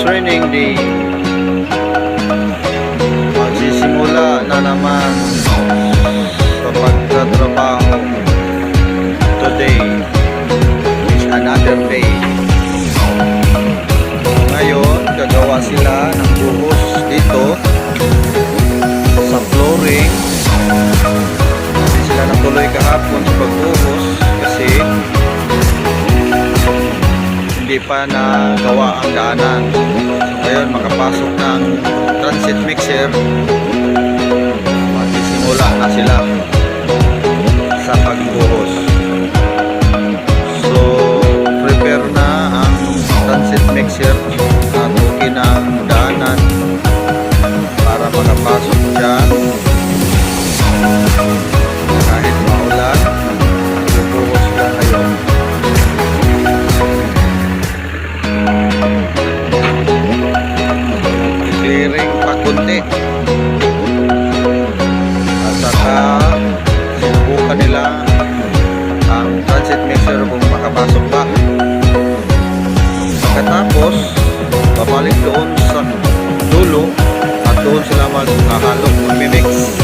training day. Magsisimula na naman sa pagtatrabaho. Today is another day. Ngayon, gagawa sila ng buhos dito sa flooring. Hindi sila natuloy kahapon sa pagbuhos kasi hindi pa nagawa ang daanan. Ngayon makapasok ng transit mixer, magsisimula na sila sa pagbuhos. So prepare na ang transit mixer at okay na ang daanan para makapasok dyan kahit maulan. Bubuhos lang ngayon. Clearing pa kunti at saka sinubukan nila ang transit mixer kung makapasok pa. Pagkatapos babalik doon sa dulo at doon sila maghahalok, magmimix.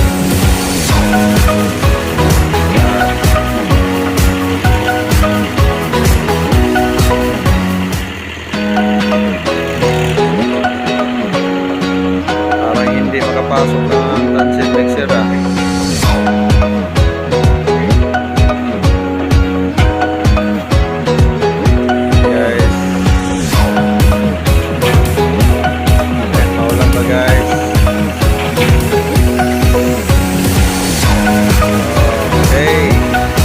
Hindi makapasok ng transit mixer guys. Maulan ba guys? Okay,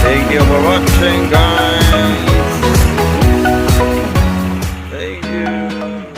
thank you for watching guys. Thank you.